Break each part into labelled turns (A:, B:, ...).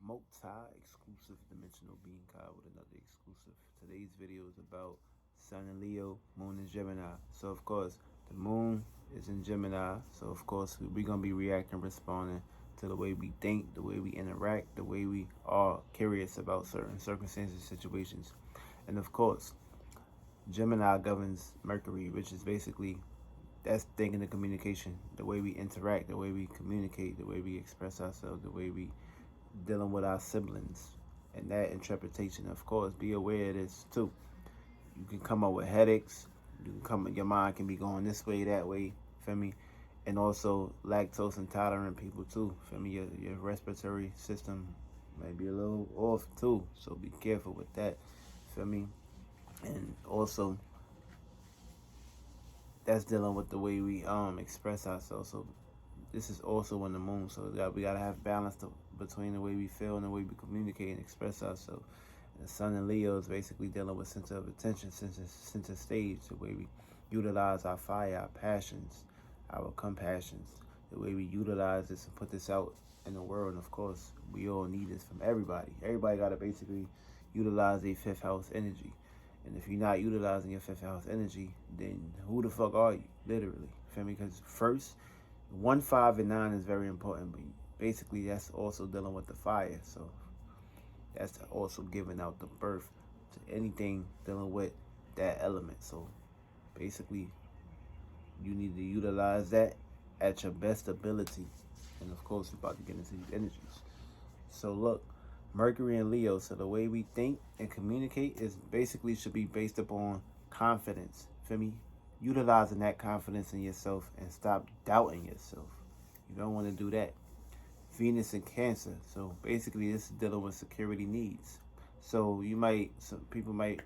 A: multi-exclusive dimensional being Kyle with another exclusive. Today's video is about Sun in Leo, Moon in Gemini. So of course, the Moon is in Gemini. So of course, we're gonna be reacting, responding to the way we think, the way we interact, the way we are curious about certain circumstances, situations, and of course, Gemini governs Mercury, which is basically that's thinking and communication, the way we interact, the way we communicate, the way we express ourselves, the way we dealing with our siblings, and that interpretation. Of course, be aware of this too. You can come up with headaches. You can come. Your mind can be going this way, that way. Feel me? And also lactose intolerant people too. Feel me? Your respiratory system might be a little off too. So be careful with that. Feel me? And also that's dealing with the way we express ourselves. So this is also on the moon. So we gotta have balance between the way we feel and the way we communicate and express ourselves. And the Sun in Leo is basically dealing with center of attention, center stage, the way we utilize our fire, our passions, our compassions, the way we utilize this and put this out in the world. And of course, we all need this from everybody. Everybody gotta basically utilize their fifth house energy. And if you're not utilizing your fifth house energy, then who the fuck are you? Literally. Feel me? Because first, 1, 5, and 9 is very important, but basically that's also dealing with the fire. So that's also giving out the birth to anything dealing with that element. So basically, you need to utilize that at your best ability. And of course, we're about to get into these energies. So look, Mercury and Leo. So the way we think and communicate is basically should be based upon confidence. Feel me? Utilizing that confidence in yourself and stop doubting yourself. You don't want to do that. Venus and Cancer. So basically, this is dealing with security needs. So some people might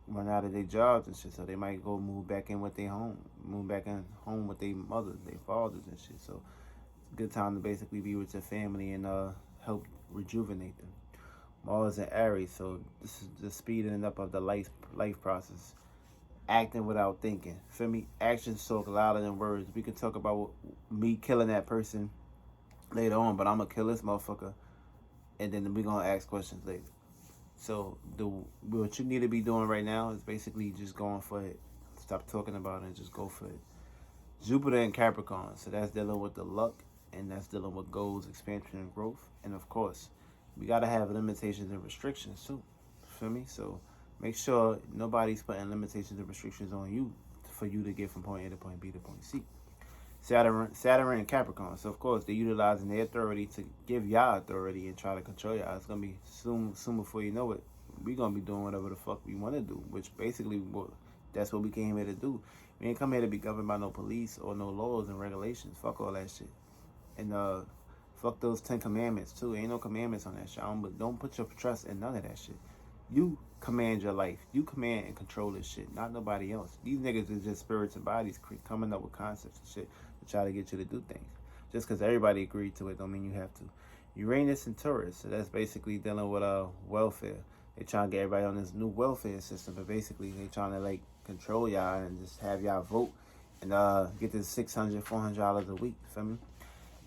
A: run out of their jobs and shit. So they might go move back in with their home, move back in home with their mothers, their fathers and shit. So it's a good time to basically be with your family and help rejuvenate them. Mars and Aries. So this is the speeding up of the life process. Acting without thinking. Feel me? Actions talk louder than words. We can talk about me killing that person later on, but I'm gonna kill this motherfucker, and then we're gonna ask questions later. So what you need to be doing right now is basically just going for it. Stop talking about it and just go for it. Jupiter and Capricorn. So that's dealing with the luck, and that's dealing with goals, expansion, and growth. And of course, we gotta have limitations and restrictions too. Feel me? So make sure nobody's putting limitations and restrictions on you for you to get from point A to point B to point C. Saturn and Capricorn. So of course they're utilizing their authority to give y'all authority and try to control y'all. It's gonna be soon before you know it. We're gonna be doing whatever the fuck we want to do, which basically that's what we came here to do. We ain't come here to be governed by no police or no laws and regulations. Fuck all that shit. And fuck those 10 commandments too. Ain't no commandments on that shit. Don't put your trust in none of that shit. You command your life. You command and control this shit, not nobody else. These niggas is just spirits and bodies coming up with concepts and shit to try to get you to do things. Just because everybody agreed to it don't mean you have to. Uranus and Taurus. So that's basically dealing with welfare. They trying to get everybody on this new welfare system, but basically they trying to like control y'all and just have y'all vote and get this $600, $400 a week. Feel me?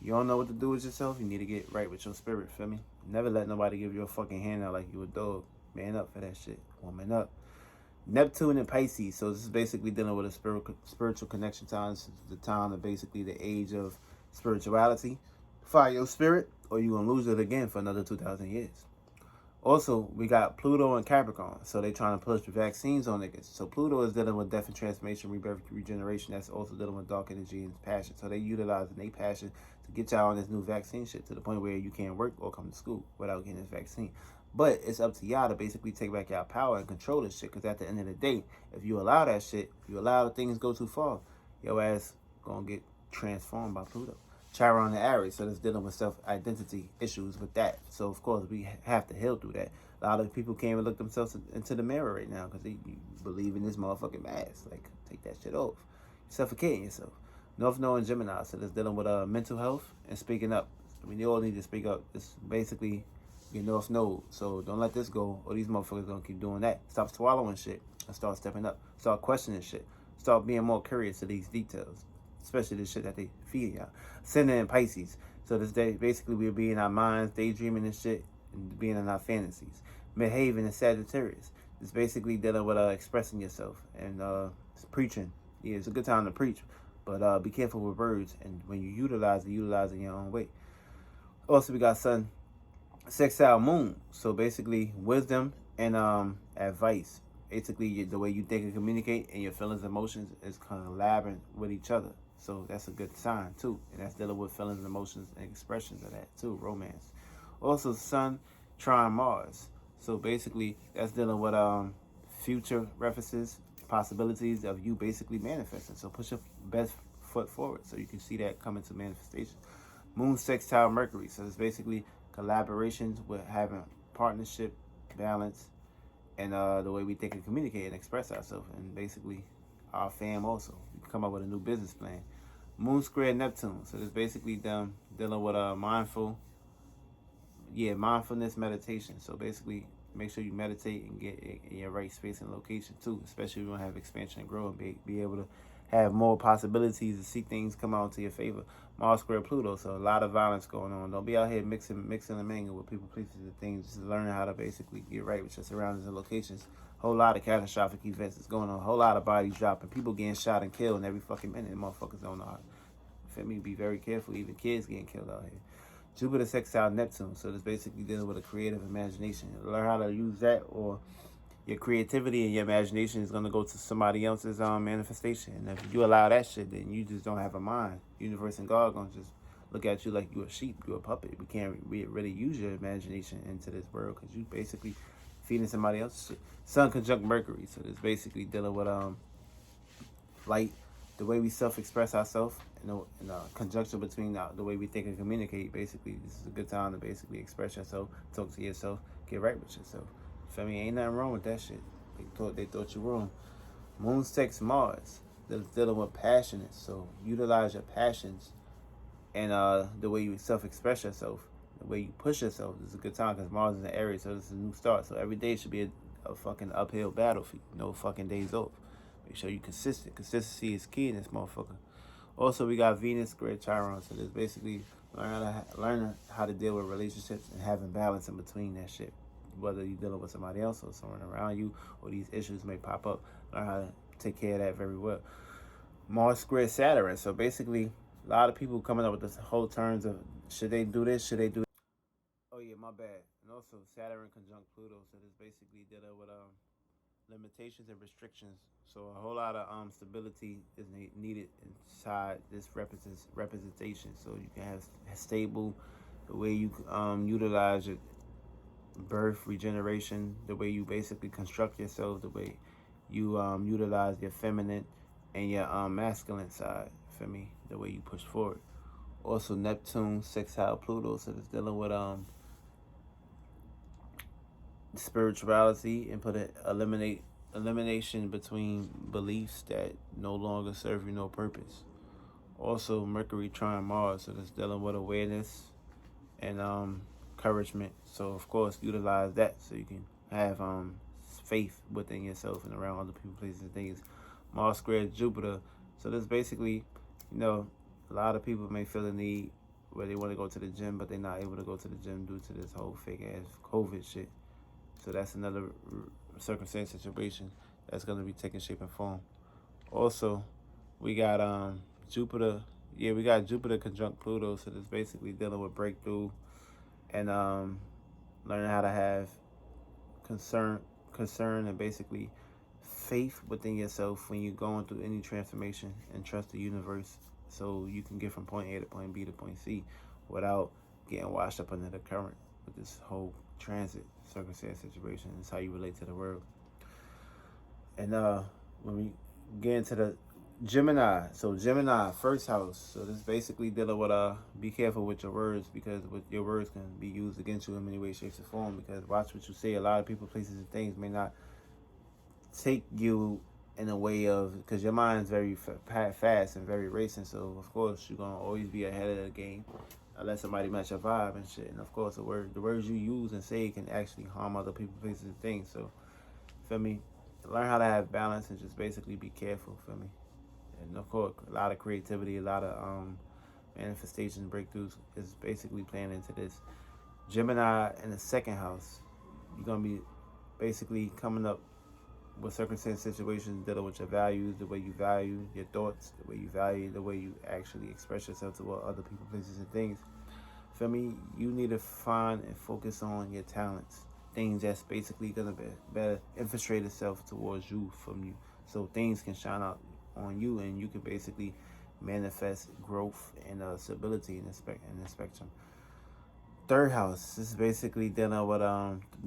A: You don't know what to do with yourself. You need to get right with your spirit. Feel me? Never let nobody give you a fucking handout like you a dog. Man up for that shit. Woman up. Neptune and Pisces. So this is basically dealing with a spiritual connection time. This is the time of basically the age of spirituality. Fire your spirit or you're going to lose it again for another 2,000 years. Also, we got Pluto and Capricorn. So they trying to push vaccines on niggas. So Pluto is dealing with death and transformation, rebirth, regeneration. That's also dealing with dark energy and passion. So they utilizing their passion to get y'all on this new vaccine shit to the point where you can't work or come to school without getting this vaccine. But it's up to y'all to basically take back y'all power and control this shit. Because at the end of the day, if you allow that shit, if you allow the things go too far, your ass gonna get transformed by Pluto. Chiron and Aries, so that's dealing with self-identity issues with that. So, of course, we have to heal through that. A lot of people can't even look themselves into the mirror right now because they believe in this motherfucking mask. Like, take that shit off. You're suffocating yourself. North Node and Gemini, so that's dealing with mental health and speaking up. I mean, you all need to speak up. It's basically your North Node. So don't let this go or these motherfuckers gonna keep doing that. Stop swallowing shit and start stepping up. Start questioning shit. Start being more curious to these details, especially the shit that they feed y'all. Ascendant in Pisces. So this day, basically, we'll be in our minds, daydreaming and shit, and being in our fantasies. Midhaven is Sagittarius. It's basically dealing with expressing yourself and preaching. Yeah, it's a good time to preach, but be careful with words, and when you utilize it in your own way. Also, we got Sun sextile Moon, so basically wisdom and advice. Basically, the way you think and communicate and your feelings and emotions is collaborating with each other. So that's a good sign too, and that's dealing with feelings and emotions and expressions of that too, romance. Also, Sun trine Mars, so basically that's dealing with future references, possibilities of you basically manifesting. So push your best foot forward so you can see that coming to manifestation. Moon sextile Mercury, so it's basically collaborations with having partnership, balance, and the way we think and communicate and express ourselves, and basically our fam also. We can come up with a new business plan. Moon square Neptune, so it's basically them dealing with mindfulness meditation. So basically, make sure you meditate and get in your right space and location too, especially if you want to have expansion and grow and be able to have more possibilities to see things come out to your favor. Mars square Pluto, so a lot of violence going on. Don't be out here mixing and mingling with people, places, and things. Just learning how to basically get right with your surroundings and locations. Whole lot of catastrophic events is going on. A whole lot of bodies dropping. People getting shot and killed in every fucking minute. Motherfuckers don't know how. Feel me? Be very careful. Even kids getting killed out here. Jupiter sextile Neptune, so it's basically dealing with a creative imagination. Learn how to use that, or your creativity and your imagination is going to go to somebody else's manifestation. And if you allow that shit, then you just don't have a mind. Universe and God going to just look at you like you a sheep, you a puppet. We can't really use your imagination into this world because you basically feeding somebody else's shit. Sun conjunct Mercury, so it's basically dealing with light, the way we self-express ourselves, in a conjunction between the way we think and communicate. Basically, this is a good time to basically express yourself, talk to yourself, get right with yourself. Feel me? Ain't nothing wrong with that shit. They thought you wrong. Moon sex Mars, they're dealing with passionate. So utilize your passions and the way you self-express yourself, the way you push yourself. This is a good time because Mars is in Aries, so this is a new start. So every day should be a fucking uphill battle for you. No fucking days off. Make sure you consistent. Consistency is key in this motherfucker. Also, we got Venus square Chiron, so there's basically learning how to deal with relationships and having balance in between that shit. Whether you're dealing with somebody else or someone around you, or these issues may pop up, learn how to take care of that very well. Mars square Saturn, so basically a lot of people coming up with this whole terms of should they do this, should they do that? Oh yeah, my bad. And also Saturn conjunct Pluto, so there's basically dealing with limitations and restrictions. So a whole lot of stability is needed inside this representation. So you can have stable, the way you utilize your birth, regeneration, the way you basically construct yourself, the way you utilize your feminine and your masculine side. For me, the way you push forward. Also Neptune sextile Pluto, so it's dealing with spirituality and put an elimination between beliefs that no longer serve you no purpose. Also Mercury trine Mars, so that's dealing with awareness and encouragement. So of course utilize that so you can have faith within yourself and around other people, places, and things. Mars square Jupiter, so that's basically, a lot of people may feel the need where they want to go to the gym, but they're not able to go to the gym due to this whole fake ass COVID shit. So that's another circumstance situation that's going to be taking shape and form. Also, we got Jupiter. Yeah, we got Jupiter conjunct Pluto, so that's basically dealing with breakthrough and learning how to have concern and basically faith within yourself when you're going through any transformation, and trust the universe so you can get from point A to point B to point C without getting washed up under the current with this whole transit circumstance situation. It's how you relate to the world. And when we get into the Gemini, so Gemini first house, so this basically dealing with be careful with your words, because with your words can be used against you in many ways, shapes, and form. Because watch what you say. A lot of people, places, and things may not take you in a way of, because your mind's very fast and very racing, so of course you're gonna always be ahead of the game unless somebody match your vibe and shit. And of course the words you use and say can actually harm other people, places, and things. So feel me, learn how to have balance and just basically be careful. Feel me. And of course a lot of creativity, a lot of manifestation breakthroughs is basically playing into this. Gemini in the second house, you're going to be basically coming up with circumstance situations dealing with your values, the way you value your thoughts, the way you value, the way you actually express yourself to other people, places, and things. For me, you need to find and focus on your talents, things that's basically gonna be better infiltrate itself towards you from you, so things can shine out on you, and you can basically manifest growth and stability in the spectrum. Third house. This is basically dealing with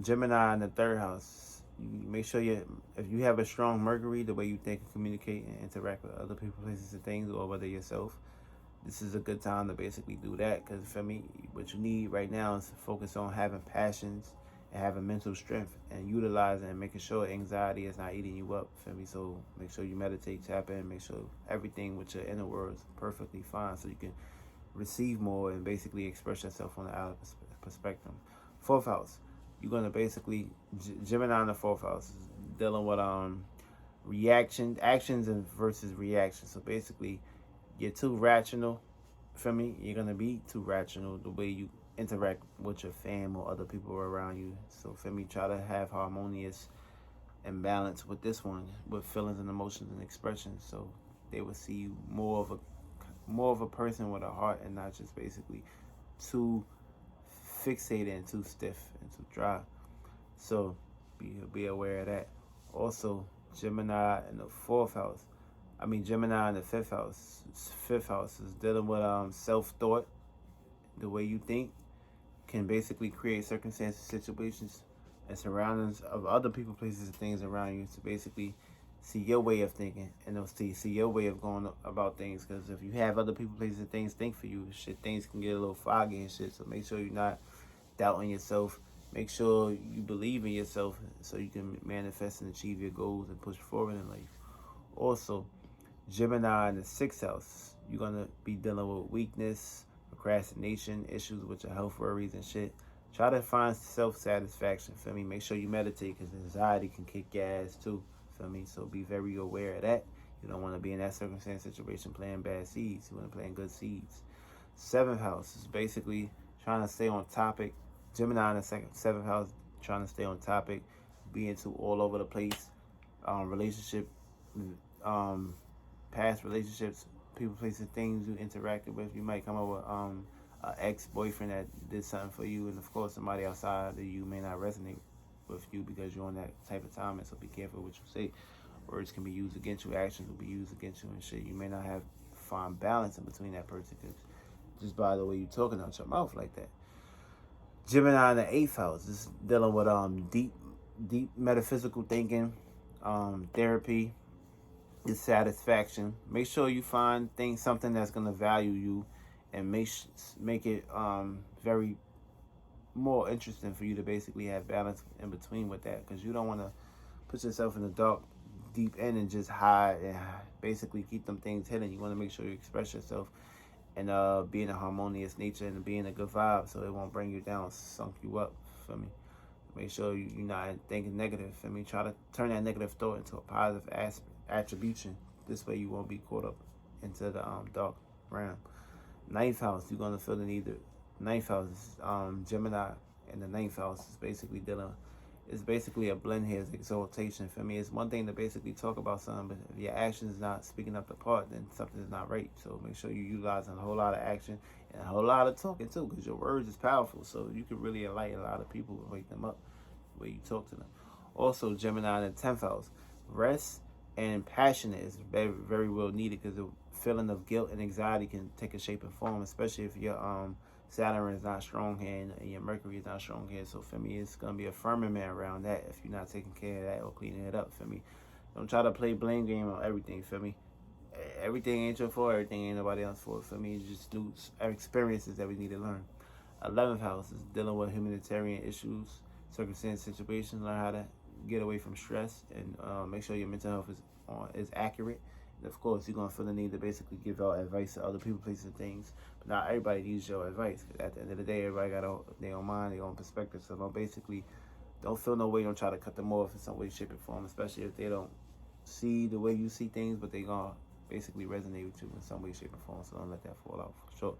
A: Gemini in the third house. You make sure if you have a strong Mercury, the way you think and communicate and interact with other people, places, and things, or whether yourself, this is a good time to basically do that. Because for me, what you need right now is to focus on having passions and having mental strength and utilizing and making sure anxiety is not eating you up. For me, so make sure you meditate, tap in, make sure everything with your inner world is perfectly fine, so you can receive more and basically express yourself on the outer perspective. Fourth house, you're gonna basically Gemini in the fourth house is dealing with actions and versus reactions. So basically, you're too rational. For me, you're gonna be too rational the way you interact with your fam or other people around you. So for me, try to have harmonious and balance with this one, with feelings and emotions and expressions. So they will see you more of a person with a heart, and not just basically too fixated and too stiff and too dry. So be aware of that. Also, Gemini in the fourth house. Gemini in the fifth house. Fifth house is dealing with self thought. The way you think can basically create circumstances, situations, and surroundings of other people, places, and things around you to basically see your way of thinking and see your way of going about things. Because if you have other people, places, and things think for you, things can get a little foggy and shit. So make sure you're not doubting yourself. Make sure you believe in yourself so you can manifest and achieve your goals and push forward in life. Also, Gemini in the sixth house, you're gonna be dealing with weakness, procrastination, issues with your health worries and shit. Try to find self-satisfaction. For me, make sure you meditate, because anxiety can kick your ass too. For me, so be very aware of that. You don't want to be in that circumstance situation playing bad seeds. You want to play in good seeds. Seventh house is basically trying to stay on topic. Gemini in the seventh house, trying to stay on topic, being too all over the place. Relationship, past relationships, people, places, things you interacted with. You might come up with an ex-boyfriend that did something for you, and of course somebody outside that you may not resonate with you because you're on that type of time. And so be careful what you say. Words can be used against you, actions will be used against you and shit. You may not have find balance in between that person, because just by the way you're talking out your mouth like that. Gemini in the eighth house is dealing with deep metaphysical thinking, therapy, dissatisfaction. Make sure you find something that's gonna value you, and make it very more interesting for you to basically have balance in between with that, because you don't want to put yourself in the dark deep end and just hide and basically keep them things hidden. You want to make sure you express yourself and be in a harmonious nature and be in a good vibe, so it won't bring you down, sunk you up. For me, make sure you're not thinking negative. For me, try to turn that negative thought into a positive attribution. This way you won't be caught up into the dark realm. Ninth house, you're gonna feel the need to. Ninth house is Gemini, and the ninth house is basically dealing. It's basically a blend here. It's exaltation. For me, it's one thing to basically talk about something, but if your action is not speaking up the part, then something is not right. So make sure you utilize a whole lot of action and a whole lot of talking too, because your words is powerful. So you can really enlighten a lot of people and wake them up the way you talk to them. Also, Gemini in the 10th house, rest and passionate is very, very well needed, because the feeling of guilt and anxiety can take a shape and form, especially if your Saturn is not strong here and your Mercury is not strong here. So for me, it's going to be a firmament around that if you're not taking care of that or cleaning it up. For me, don't try to play blame game on everything. For me, everything ain't your fault, everything ain't nobody else's fault. For me, it's just new experiences that we need to learn. 11th house is dealing with humanitarian issues, circumstance, situations. Learn how to get away from stress, and make sure your mental health is accurate. And of course, you're gonna feel the need to basically give out advice to other people, places, and things. But not everybody needs your advice. At the end of the day, everybody got their own mind, their own perspective. So don't feel no way. Don't try to cut them off in some way, shape, or form. Especially if they don't see the way you see things, but they gonna basically resonate with you in some way, shape, or form. So don't let that fall out for sure.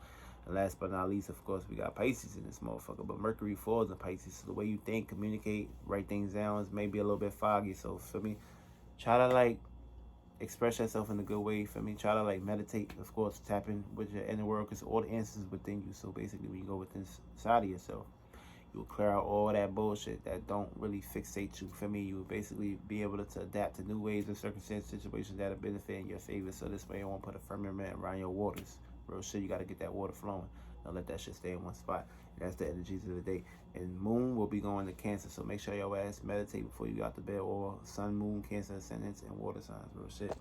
A: And last but not least, of course, we got Pisces in this motherfucker. But Mercury falls in Pisces. So the way you think, communicate, write things down is maybe a little bit foggy. So for me, try to like express yourself in a good way. For me, try to like meditate. Of course, tap in with your inner world because all the answers within you. So basically, when you go within inside of yourself, you'll clear out all that bullshit that don't really fixate you. For me, you will basically be able to adapt to new ways and circumstances, situations that are benefiting your favor. So this way you won't put a firmament around your waters. Real shit, you got to get that water flowing. Don't let that shit stay in one spot. And that's the energies of the day. And moon will be going to Cancer. So make sure your ass meditate before you got to bed. Or sun, moon, Cancer, ascendants, and water signs. Real shit.